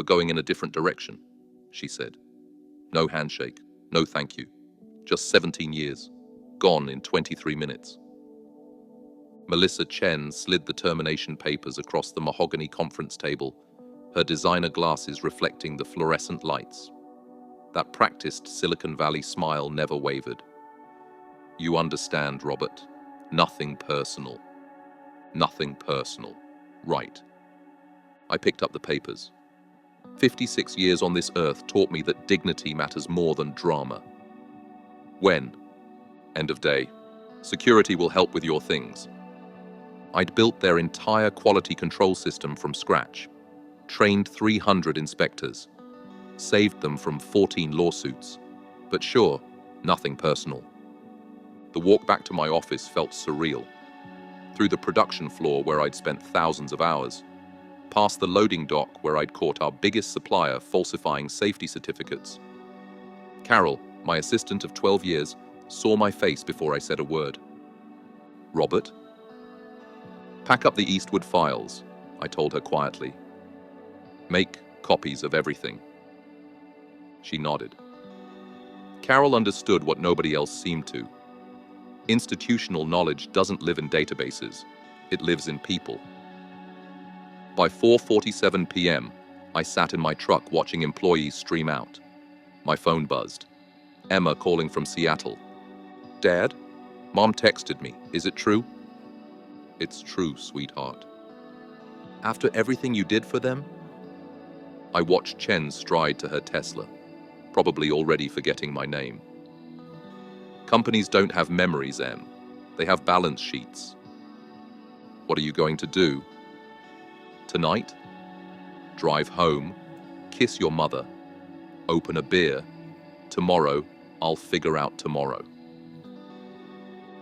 We're going in a different direction, she said. No handshake, no thank you. Just 17 years, gone in 23 minutes. Melissa Chen slid the termination papers across the mahogany conference table, her designer glasses reflecting the fluorescent lights. That practiced Silicon Valley smile never wavered. You understand, Robert. Nothing personal. Nothing personal. Right. I picked up the papers. 56 years on this earth taught me that dignity matters more than drama. When? End of day. Security will help with your things. I'd built their entire quality control system from scratch, trained 300 inspectors, saved them from 14 lawsuits. But sure, nothing personal. The walk back to my office felt surreal. Through the production floor where I'd spent thousands of hours, past the loading dock where I'd caught our biggest supplier falsifying safety certificates. Carol, my assistant of 12 years, saw my face before I said a word. Robert? Pack up the Eastwood files, I told her quietly. Make copies of everything. She nodded. Carol understood what nobody else seemed to. Institutional knowledge doesn't live in databases. It lives in people. By 4:47 p.m., I sat in my truck watching employees stream out. My phone buzzed. Emma calling from Seattle. Dad? Mom texted me. Is it true? It's true, sweetheart. After everything you did for them? I watched Chen stride to her Tesla, probably already forgetting my name. Companies don't have memories, Em. They have balance sheets. What are you going to do? Tonight? Drive home, kiss your mother, open a beer. Tomorrow, I'll figure out tomorrow.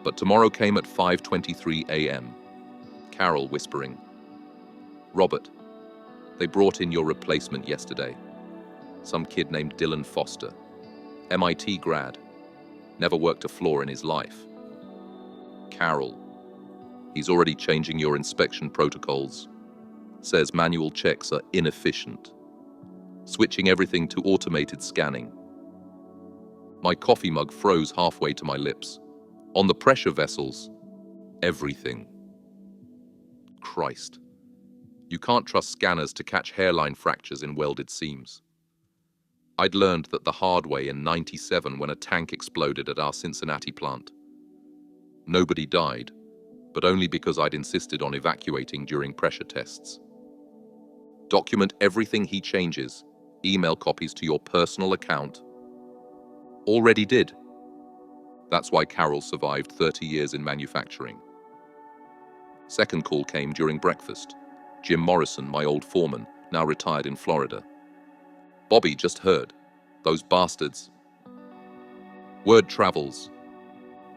But tomorrow came at 5:23 a.m. Carol whispering, Robert, they brought in your replacement yesterday. Some kid named Dylan Foster, MIT grad, never worked a floor in his life. Carol, he's already changing your inspection protocols. Says manual checks are inefficient. Switching everything to automated scanning. My coffee mug froze halfway to my lips. On the pressure vessels, everything. Christ. You can't trust scanners to catch hairline fractures in welded seams. I'd learned that the hard way in '97 when a tank exploded at our Cincinnati plant. Nobody died, but only because I'd insisted on evacuating during pressure tests. Document everything he changes, email copies to your personal account. Already did. That's why Carol survived 30 years in manufacturing. Second call came during breakfast. Jim Morrison, my old foreman, now retired in Florida. Bobby just heard. Those bastards. Word travels.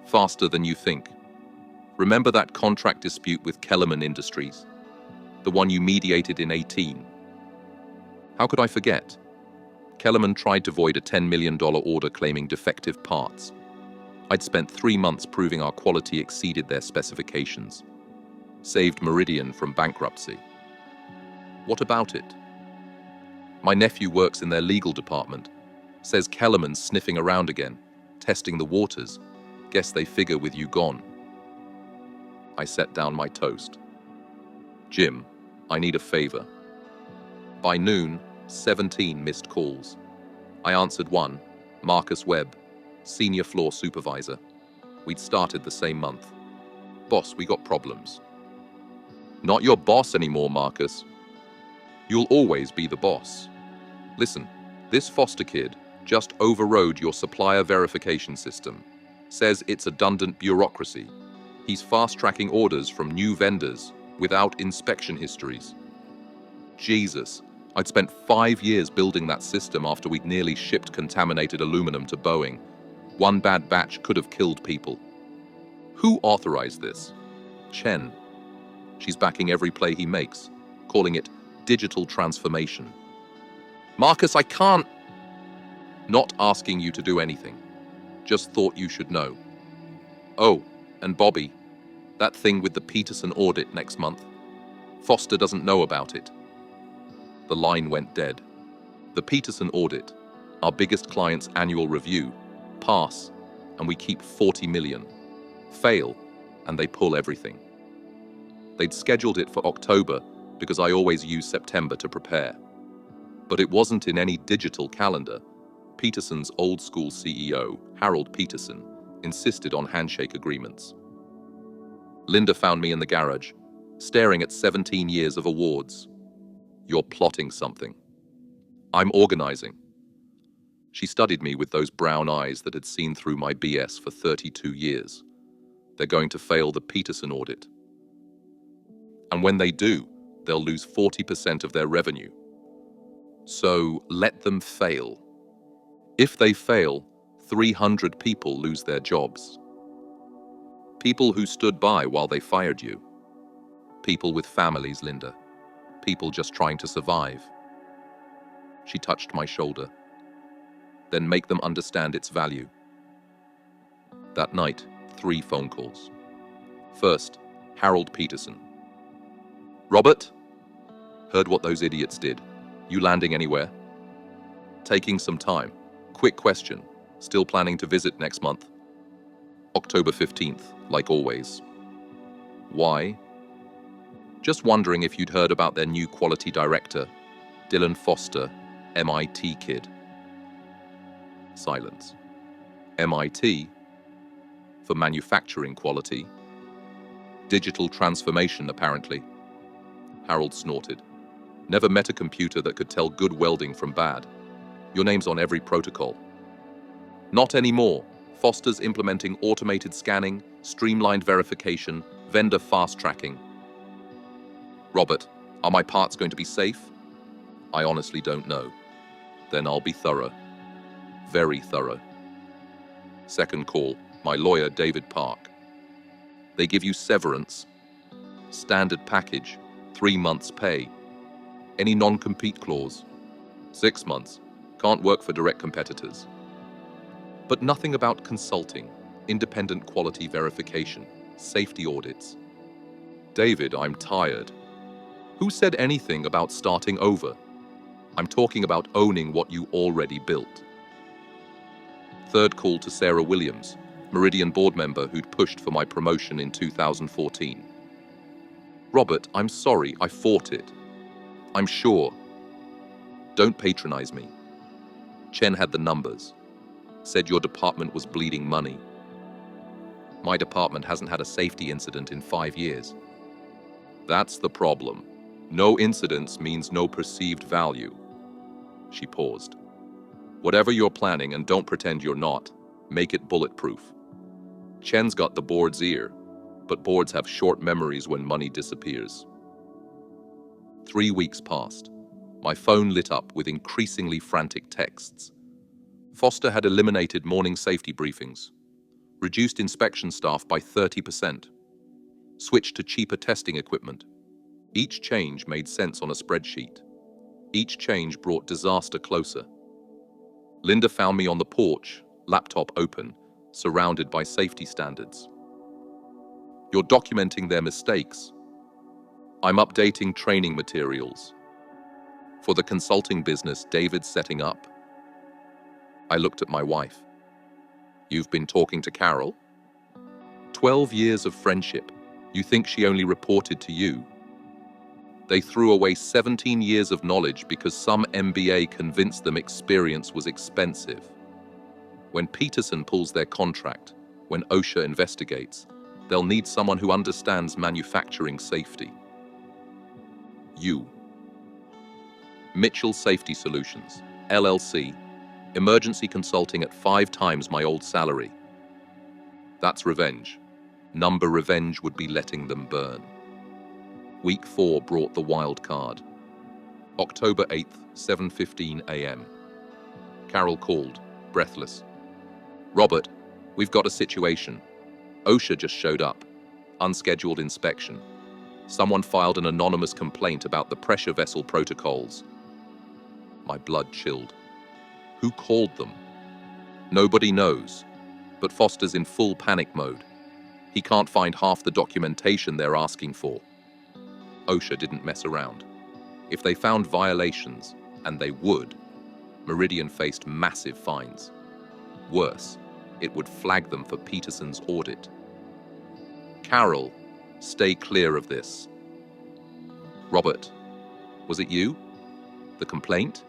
Faster than you think. Remember that contract dispute with Kellerman Industries? The one you mediated in 18? How could I forget? Kellerman tried to void a $10 million order claiming defective parts. I'd spent 3 months proving our quality exceeded their specifications. Saved Meridian from bankruptcy. What about it? My nephew works in their legal department. Says Kellerman's sniffing around again, testing the waters. Guess they figure with you gone. I set down my toast. Jim, I need a favor. By noon, 17 missed calls. I answered one, Marcus Webb, senior floor supervisor. We'd started the same month. Boss, we got problems. Not your boss anymore, Marcus. You'll always be the boss. Listen, this Foster kid just overrode your supplier verification system. Says it's redundant bureaucracy. He's fast-tracking orders from new vendors without inspection histories. Jesus, I'd spent 5 years building that system after we'd nearly shipped contaminated aluminum to Boeing. One bad batch could have killed people. Who authorized this? Chen. She's backing every play he makes, calling it digital transformation. Marcus, I can't. Not asking you to do anything. Just thought you should know. Oh, and Bobby, that thing with the Peterson audit next month. Foster doesn't know about it. The line went dead. The Peterson audit, our biggest client's annual review, pass, and we keep 40 million. Fail, and they pull everything. They'd scheduled it for October because I always use September to prepare. But it wasn't in any digital calendar. Peterson's old school CEO, Harold Peterson, insisted on handshake agreements. Linda found me in the garage, staring at 17 years of awards. You're plotting something. I'm organizing. She studied me with those brown eyes that had seen through my BS for 32 years. They're going to fail the Peterson audit. And when they do, they'll lose 40% of their revenue. So let them fail. If they fail, 300 people lose their jobs. People who stood by while they fired you. People with families, Linda. People just trying to survive. She touched my shoulder. Then make them understand its value. That night, 3 phone calls. First, Harold Peterson. Robert? Heard what those idiots did. You landing anywhere? Taking some time. Quick question. Still planning to visit next month? October 15th, like always. Why? Just wondering if you'd heard about their new quality director, Dylan Foster, MIT kid. Silence. MIT? For manufacturing quality. Digital transformation, apparently. Harold snorted. Never met a computer that could tell good welding from bad. Your name's on every protocol. Not anymore. Foster's implementing automated scanning, streamlined verification, vendor fast tracking. Robert, are my parts going to be safe? I honestly don't know. Then I'll be thorough. Very thorough. Second call, my lawyer, David Park. They give you severance. Standard package, 3 months pay. Any non-compete clause? 6 months. Can't work for direct competitors. But nothing about consulting, independent quality verification, safety audits. David, I'm tired. Who said anything about starting over? I'm talking about owning what you already built. Third call to Sarah Williams, Meridian board member who'd pushed for my promotion in 2014. Robert, I'm sorry, I fought it. I'm sure. Don't patronize me. Chen had the numbers. Said your department was bleeding money. My department hasn't had a safety incident in 5 years. That's the problem. No incidents means no perceived value. She paused. Whatever you're planning, and don't pretend you're not, make it bulletproof. Chen's got the board's ear, but boards have short memories when money disappears. 3 weeks passed. My phone lit up with increasingly frantic texts. Foster had eliminated morning safety briefings, reduced inspection staff by 30%, switched to cheaper testing equipment. Each change made sense on a spreadsheet. Each change brought disaster closer. Linda found me on the porch, laptop open, surrounded by safety standards. You're documenting their mistakes. I'm updating training materials. For the consulting business David's setting up. I looked at my wife. You've been talking to Carol? 12 years of friendship. You think she only reported to you? They threw away 17 years of knowledge because some MBA convinced them experience was expensive. When Peterson pulls their contract, when OSHA investigates, they'll need someone who understands manufacturing safety. You. Mitchell Safety Solutions, LLC, emergency consulting at 5 times my old salary. That's revenge. Number revenge would be letting them burn. Week 4 brought the wild card. October 8th, 7:15 a.m. Carol called, breathless. Robert, we've got a situation. OSHA just showed up. Unscheduled inspection. Someone filed an anonymous complaint about the pressure vessel protocols. My blood chilled. Who called them? Nobody knows, but Foster's in full panic mode. He can't find half the documentation they're asking for. OSHA didn't mess around. If they found violations, and they would, Meridian faced massive fines. Worse, it would flag them for Peterson's audit. Carol, stay clear of this. Robert, was it you? The complaint?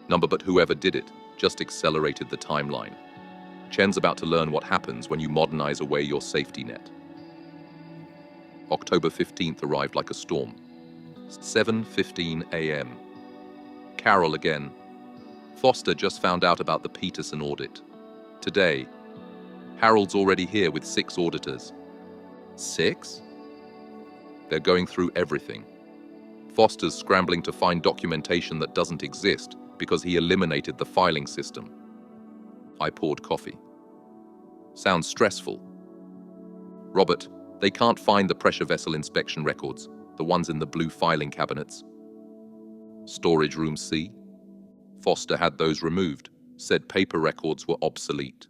Number, but whoever did it just accelerated the timeline. Chen's about to learn what happens when you modernize away your safety net. October 15th arrived like a storm. 7:15 a.m. Carol again. Foster just found out about the Peterson audit. Today, Harold's already here with 6 auditors. 6? They're going through everything. Foster's scrambling to find documentation that doesn't exist because he eliminated the filing system. I poured coffee. Sounds stressful. Robert, they can't find the pressure vessel inspection records, the ones in the blue filing cabinets. Storage room C? Foster had those removed, said paper records were obsolete.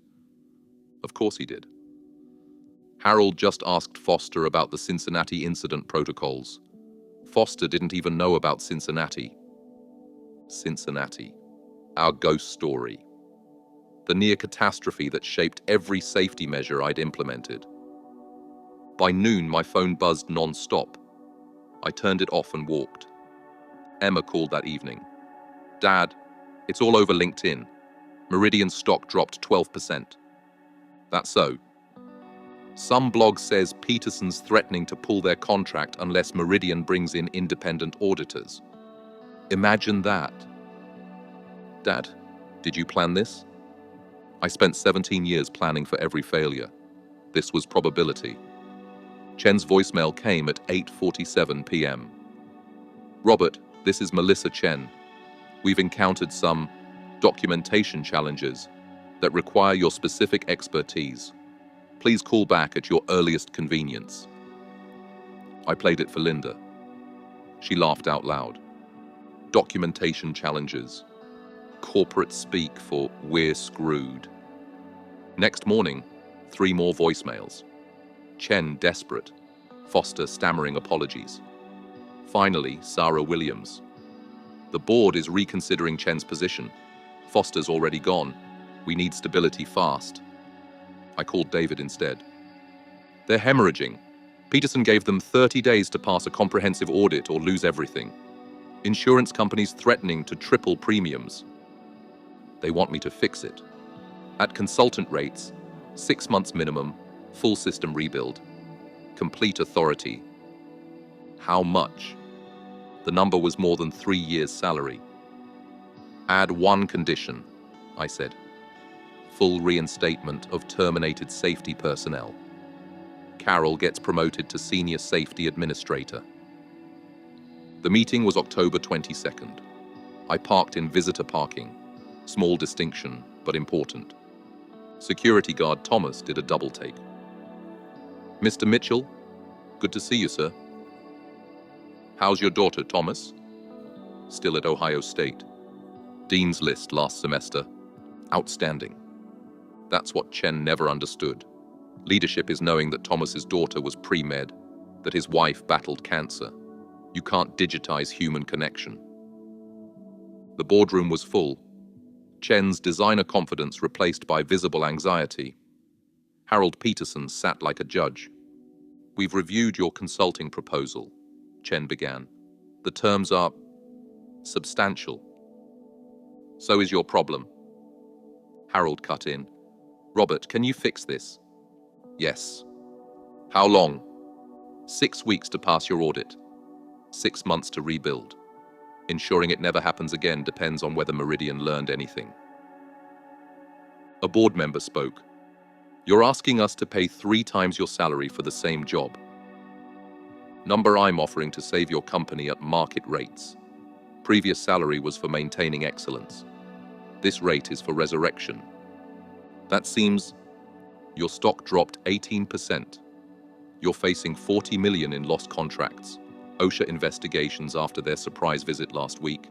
Of course he did. Harold just asked Foster about the Cincinnati incident protocols. Foster didn't even know about Cincinnati. Cincinnati, our ghost story. The near catastrophe that shaped every safety measure I'd implemented. By noon, my phone buzzed non-stop. I turned it off and walked. Emma called that evening. Dad, it's all over LinkedIn. Meridian stock dropped 12%. That's so. Some blog says Peterson's threatening to pull their contract unless Meridian brings in independent auditors. Imagine that. Dad, did you plan this? I spent 17 years planning for every failure. This was probability. Chen's voicemail came at 8:47 p.m. Robert, this is Melissa Chen. We've encountered some documentation challenges that require your specific expertise. Please call back at your earliest convenience. I played it for Linda. She laughed out loud. Documentation challenges. Corporate speak for we're screwed. Next morning, 3 more voicemails. Chen desperate. Foster stammering apologies. Finally, Sarah Williams. The board is reconsidering Chen's position. Foster's already gone. We need stability fast. I called David instead. They're hemorrhaging. Peterson gave them 30 days to pass a comprehensive audit or lose everything. Insurance companies threatening to triple premiums. They want me to fix it. At consultant rates, 6 months minimum, full system rebuild, complete authority. How much? The number was more than 3 years' salary. Add 1 condition, I said. Full reinstatement of terminated safety personnel. Carol gets promoted to Senior Safety Administrator. The meeting was October 22nd. I parked in visitor parking. Small distinction, but important. Security guard Thomas did a double take. Mr. Mitchell, good to see you, sir. How's your daughter, Thomas? Still at Ohio State. Dean's List last semester. Outstanding. That's what Chen never understood. Leadership is knowing that Thomas's daughter was pre-med, that his wife battled cancer. You can't digitize human connection. The boardroom was full. Chen's designer confidence replaced by visible anxiety. Harold Peterson sat like a judge. We've reviewed your consulting proposal, Chen began. The terms are substantial. So is your problem. Harold cut in. Robert, can you fix this? Yes. How long? 6 weeks to pass your audit. 6 months to rebuild. Ensuring it never happens again depends on whether Meridian learned anything. A board member spoke. You're asking us to pay 3 times your salary for the same job. Number I'm offering to save your company at market rates. Previous salary was for maintaining excellence. This rate is for resurrection. That seems... Your stock dropped 18%. You're facing 40 million in lost contracts, OSHA investigations after their surprise visit last week,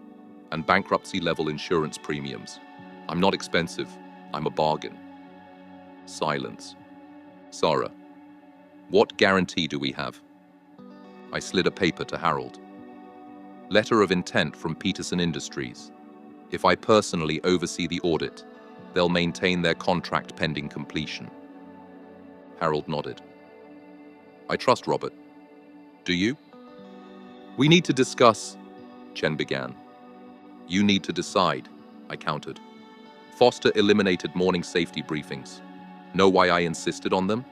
and bankruptcy-level insurance premiums. I'm not expensive. I'm a bargain. Silence. Sarah, what guarantee do we have? I slid a paper to Harold. Letter of intent from Peterson Industries. If I personally oversee the audit, they'll maintain their contract pending completion. Harold nodded. I trust Robert. Do you? We need to discuss, Chen began. You need to decide, I countered. Foster eliminated morning safety briefings. Know why I insisted on them?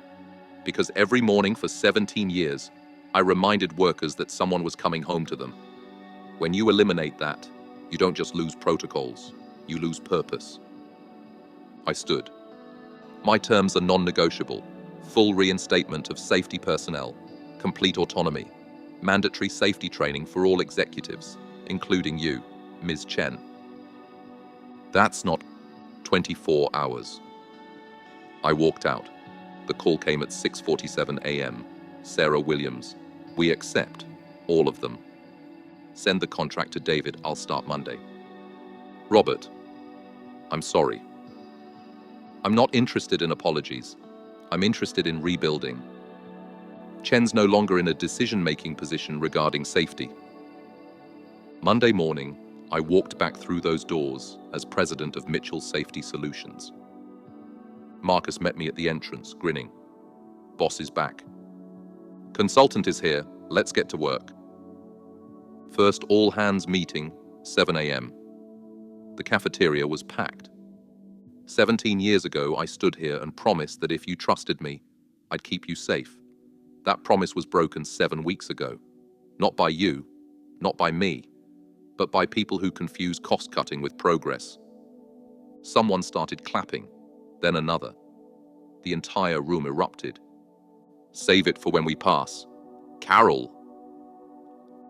Because every morning for 17 years, I reminded workers that someone was coming home to them. When you eliminate that, you don't just lose protocols, you lose purpose. I stood. My terms are non-negotiable. Full reinstatement of safety personnel, complete autonomy, mandatory safety training for all executives, including you, Ms. Chen. That's not 24 hours. I walked out. The call came at 6:47 a.m. Sarah Williams. We accept. All of them. Send the contract to David. I'll start Monday. Robert. I'm sorry. I'm not interested in apologies. I'm interested in rebuilding. Chen's no longer in a decision-making position regarding safety. Monday morning, I walked back through those doors as president of Mitchell Safety Solutions. Marcus met me at the entrance, grinning. Boss is back. Consultant is here. Let's get to work. First all-hands meeting, 7 a.m. The cafeteria was packed. 17 years ago, I stood here and promised that if you trusted me, I'd keep you safe. That promise was broken 7 weeks ago. Not by you, not by me, but by people who confuse cost-cutting with progress. Someone started clapping, then another. The entire room erupted. Save it for when we pass. Carol!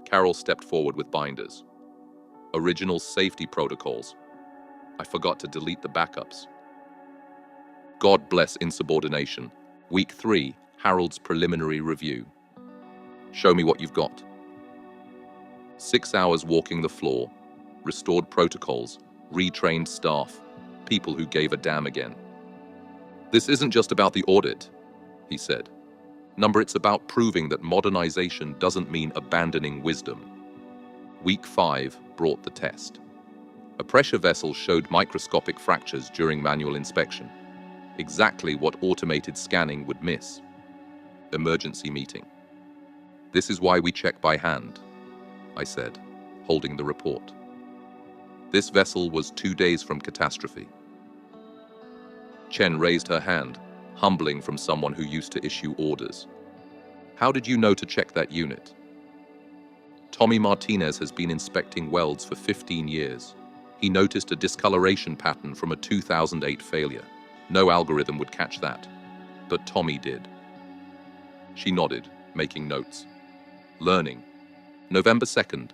Carol stepped forward with binders. Original safety protocols. I forgot to delete the backups. God bless insubordination. Week 3, Harold's preliminary review. Show me what you've got. 6 hours walking the floor, restored protocols, retrained staff, people who gave a damn again. This isn't just about the audit, he said. It's about proving that modernization doesn't mean abandoning wisdom. Week 5 brought the test. A pressure vessel showed microscopic fractures during manual inspection. Exactly what automated scanning would miss. Emergency meeting. This is why we check by hand, I said, holding the report. This vessel was 2 days from catastrophe. Chen raised her hand, humbling from someone who used to issue orders. How did you know to check that unit? Tommy Martinez has been inspecting welds for 15 years. He noticed a discoloration pattern from a 2008 failure. No algorithm would catch that, but Tommy did. She nodded, making notes. Learning. November 2nd,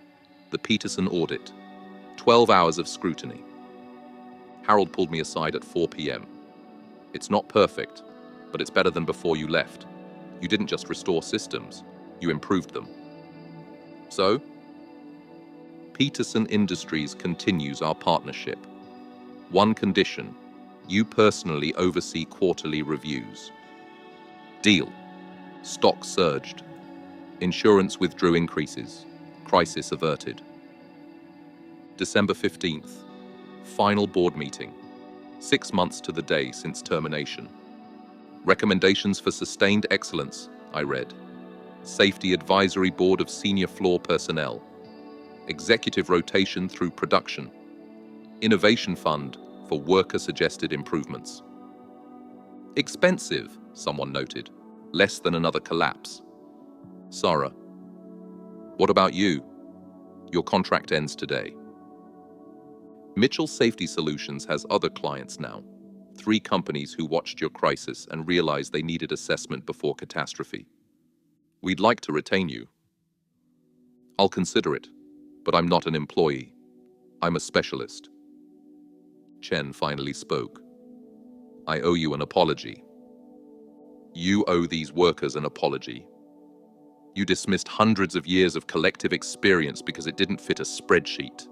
the Peterson audit. 12 hours of scrutiny. Harold pulled me aside at 4 p.m. It's not perfect, but it's better than before you left. You didn't just restore systems, you improved them. So, Peterson Industries continues our partnership. One condition, you personally oversee quarterly reviews. Deal. Stock surged. Insurance withdrew increases. Crisis averted. December 15th. Final board meeting. 6 months to the day since termination. Recommendations for sustained excellence, I read. Safety Advisory Board of Senior Floor Personnel. Executive rotation through production. Innovation Fund for worker-suggested improvements. Expensive, someone noted. Less than another collapse. Sarah. What about you? Your contract ends today. Mitchell Safety Solutions has other clients now. 3 companies who watched your crisis and realized they needed assessment before catastrophe. We'd like to retain you. I'll consider it, but I'm not an employee. I'm a specialist. Chen finally spoke. I owe you an apology. You owe these workers an apology. You dismissed hundreds of years of collective experience because it didn't fit a spreadsheet.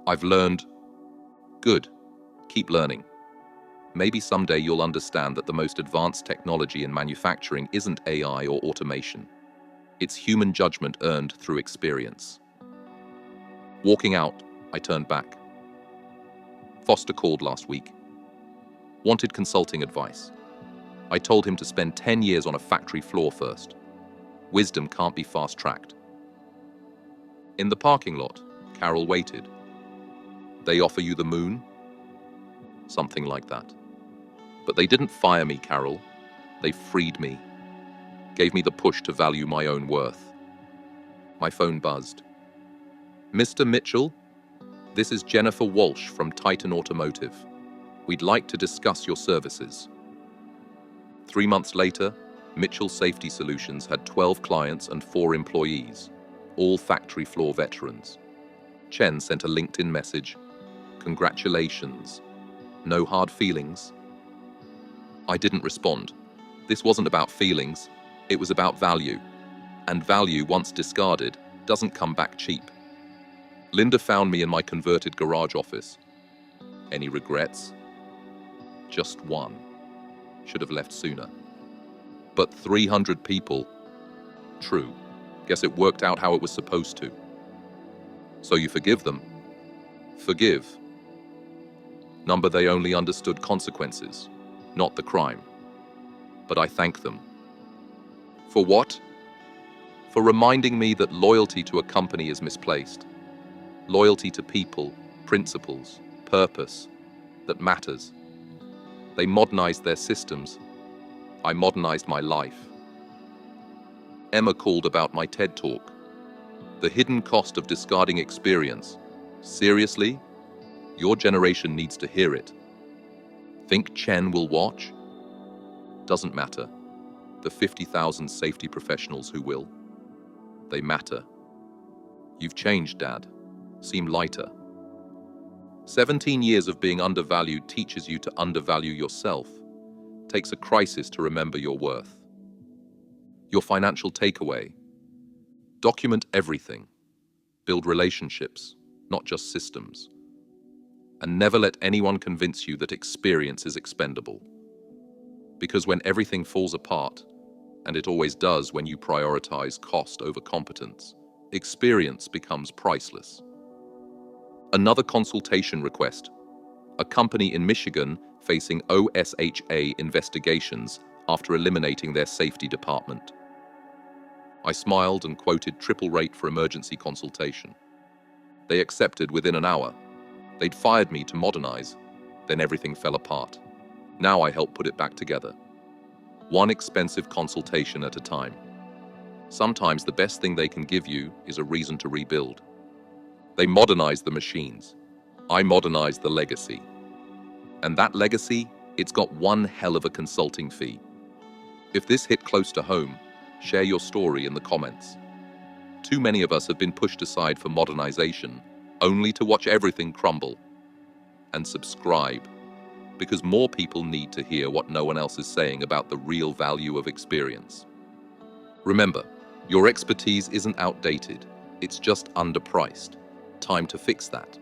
I've learned. Good. Keep learning. Maybe someday you'll understand that the most advanced technology in manufacturing isn't AI or automation. It's human judgment earned through experience. Walking out, I turned back. Foster called last week. Wanted consulting advice. I told him to spend 10 years on a factory floor first. Wisdom can't be fast-tracked. In the parking lot, Carol waited. They offer you the moon? Something like that. But they didn't fire me, Carol. They freed me. Gave me the push to value my own worth. My phone buzzed. Mr. Mitchell, this is Jennifer Walsh from Titan Automotive. We'd like to discuss your services. 3 months later, Mitchell Safety Solutions had 12 clients and 4 employees, all factory floor veterans. Chen sent a LinkedIn message. Congratulations. No hard feelings. I didn't respond. This wasn't about feelings, it was about value. And value, once discarded, doesn't come back cheap. Linda found me in my converted garage office. Any regrets? Just one. Should have left sooner. But 300 people. True. Guess it worked out how it was supposed to. So you forgive them? Forgive. Number they only understood consequences, not the crime. But I thank them. For what? For reminding me that loyalty to a company is misplaced. Loyalty to people, principles, purpose, that matters. They modernized their systems. I modernized my life. Emma called about my TED Talk. The hidden cost of discarding experience. Seriously? Your generation needs to hear it. Think Chen will watch? Doesn't matter. The 50,000 safety professionals who will. They matter. You've changed, Dad. Seem lighter. 17 years of being undervalued teaches you to undervalue yourself. Takes a crisis to remember your worth. Your financial takeaway. Document everything. Build relationships, not just systems. And never let anyone convince you that experience is expendable. Because when everything falls apart, and it always does when you prioritize cost over competence, experience becomes priceless. Another consultation request. A company in Michigan facing OSHA investigations after eliminating their safety department. I smiled and quoted triple rate for emergency consultation. They accepted within an hour. They'd fired me to Modernize. Then everything fell apart. Now I help put it back together. One expensive consultation at a time. Sometimes the best thing they can give you is a reason to rebuild. They modernize the machines. I modernize the legacy. And that legacy, it's got one hell of a consulting fee. If this hit close to home, share your story in the comments. Too many of us have been pushed aside for modernization, only to watch everything crumble. And subscribe, because more people need to hear what no one else is saying about the real value of experience. Remember, your expertise isn't outdated, it's just underpriced. Time to fix that.